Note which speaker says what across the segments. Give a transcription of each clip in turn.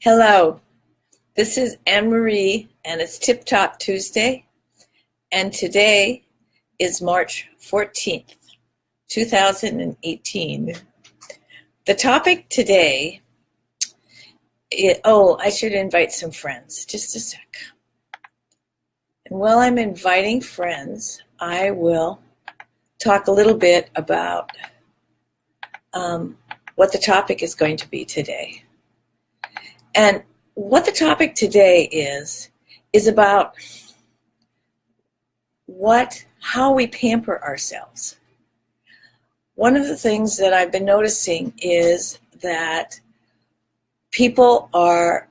Speaker 1: Hello, this is Anne-Marie and it's TipTop Tuesday, and today is March 14th, 2018. The topic today I should invite some friends, just a sec. And while I'm inviting friends, I will talk a little bit about what the topic is going to be today. And what the topic today is about how we pamper ourselves. One of the things that I've been noticing is that people are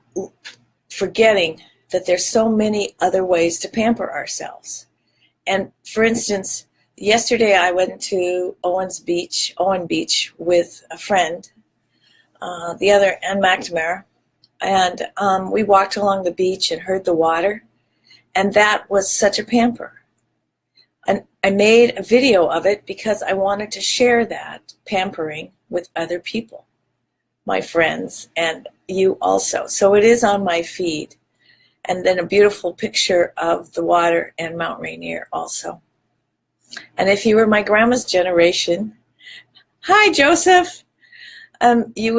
Speaker 1: forgetting that there's so many other ways to pamper ourselves. And for instance, yesterday I went to Owen Beach with a friend, and McNamara. And we walked along the beach and heard the water, and that was such a pamper. And I made a video of it because I wanted to share that pampering with other people, my friends, and you also. So it is on my feed. And then a beautiful picture of the water and Mount Rainier also. And if you were my grandma's generation, hi Joseph, you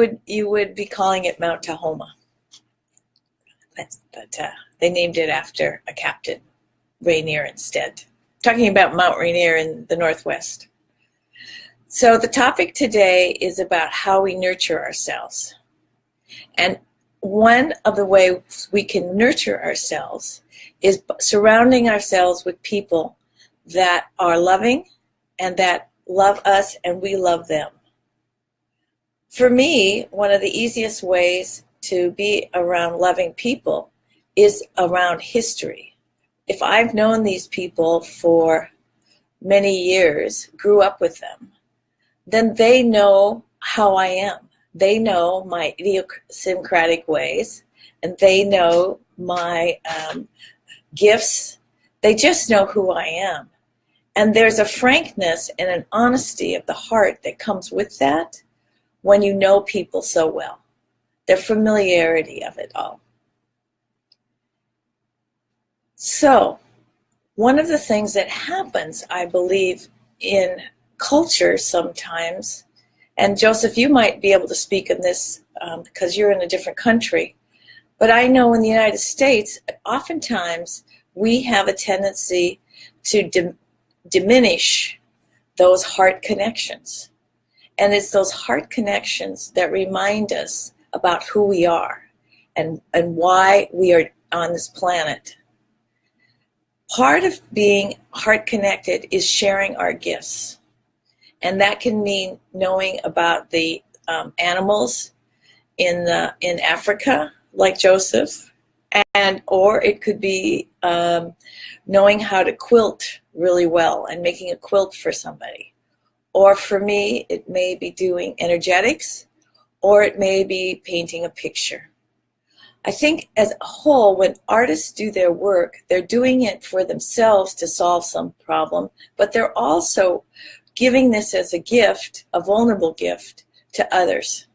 Speaker 1: would be calling it Mount Tahoma. But they named it after a captain, Rainier instead. Talking about Mount Rainier in the Northwest. So the topic today is about how we nurture ourselves. And one of the ways we can nurture ourselves is surrounding ourselves with people that are loving and that love us and we love them. For me, one of the easiest ways to be around loving people is around history. If I've known these people for many years, grew up with them, then they know how I am. They know my idiosyncratic ways, and they know my gifts. They just know who I am. And there's a frankness and an honesty of the heart that comes with that when you know people so well. The familiarity of it all. So, one of the things that happens, I believe, in culture sometimes, and Joseph, you might be able to speak on this because you're in a different country, but I know in the United States, oftentimes we have a tendency to diminish those heart connections. And it's those heart connections that remind us about who we are and why we are on this planet. Part of being heart connected is sharing our gifts. And that can mean knowing about the animals in Africa, like Joseph, or it could be knowing how to quilt really well and making a quilt for somebody. Or for me, it may be doing energetics, or it may be painting a picture. I think as a whole, when artists do their work, they're doing it for themselves to solve some problem, but they're also giving this as a gift, a vulnerable gift, to others.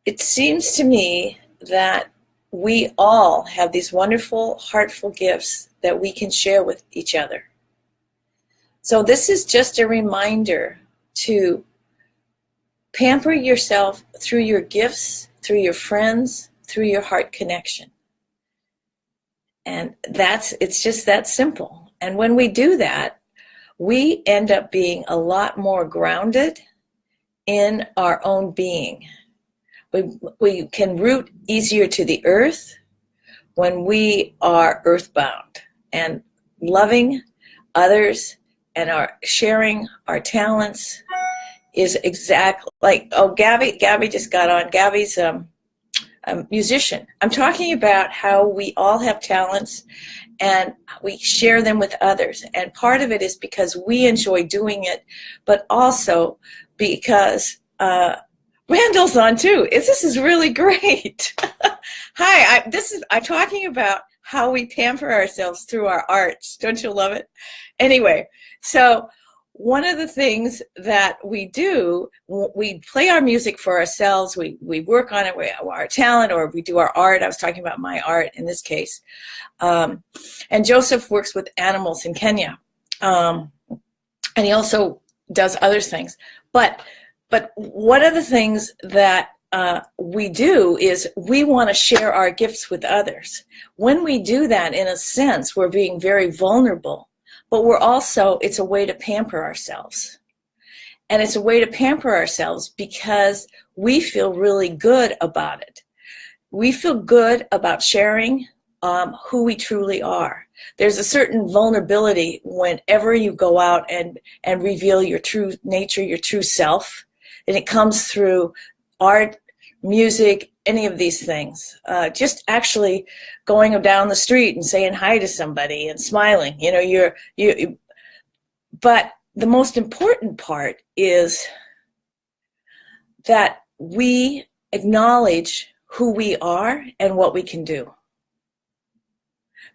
Speaker 1: It seems to me that we all have these wonderful, heartful gifts that we can share with each other. So this is just a reminder to pamper yourself through your gifts, through your friends, through your heart connection. And it's just that simple. And when we do that, we end up being a lot more grounded in our own being. We can root easier to the earth when we are earthbound and loving others and sharing our talents is exactly like, Gabby just got on. Gabby's a musician. I'm talking about how we all have talents and we share them with others. And part of it is because we enjoy doing it, but also because Randall's on too. This is really great. Hi, I'm talking about how we pamper ourselves through our arts. Don't you love it? Anyway, so one of the things that we do, we play our music for ourselves, we work on it, our talent, or we do our art. I was talking about my art in this case. And Joseph works with animals in Kenya. And he also does other things. But one of the things that we do is we want to share our gifts with others. When we do that, in a sense, we're being very vulnerable. But we're also, it's a way to pamper ourselves. And it's a way to pamper ourselves because we feel really good about it. We feel good about sharing who we truly are. There's a certain vulnerability whenever you go out and reveal your true nature, your true self. And it comes through art, music, any of these things. Just actually going down the street and saying hi to somebody and smiling. You know, but the most important part is that we acknowledge who we are and what we can do.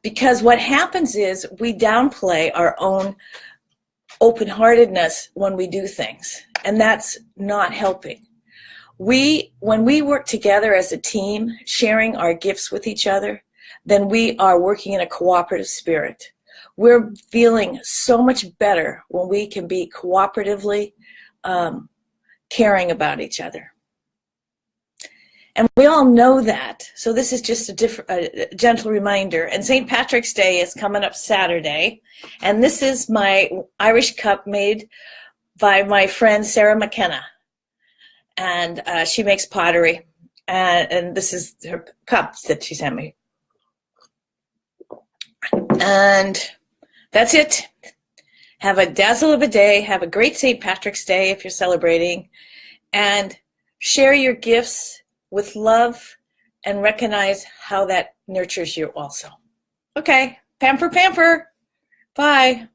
Speaker 1: Because what happens is we downplay our own open-heartedness when we do things, and that's not helping. When we work together as a team, sharing our gifts with each other, then we are working in a cooperative spirit. We're feeling so much better when we can be cooperatively caring about each other. And we all know that. So this is just a gentle reminder. And St. Patrick's Day is coming up Saturday. And this is my Irish cup made by my friend Sarah McKenna. And she makes pottery. And this is her cups that she sent me. And that's it. Have a dazzle of a day. Have a great St. Patrick's Day if you're celebrating. And share your gifts with love and recognize how that nurtures you also. Okay, pamper, pamper. Bye.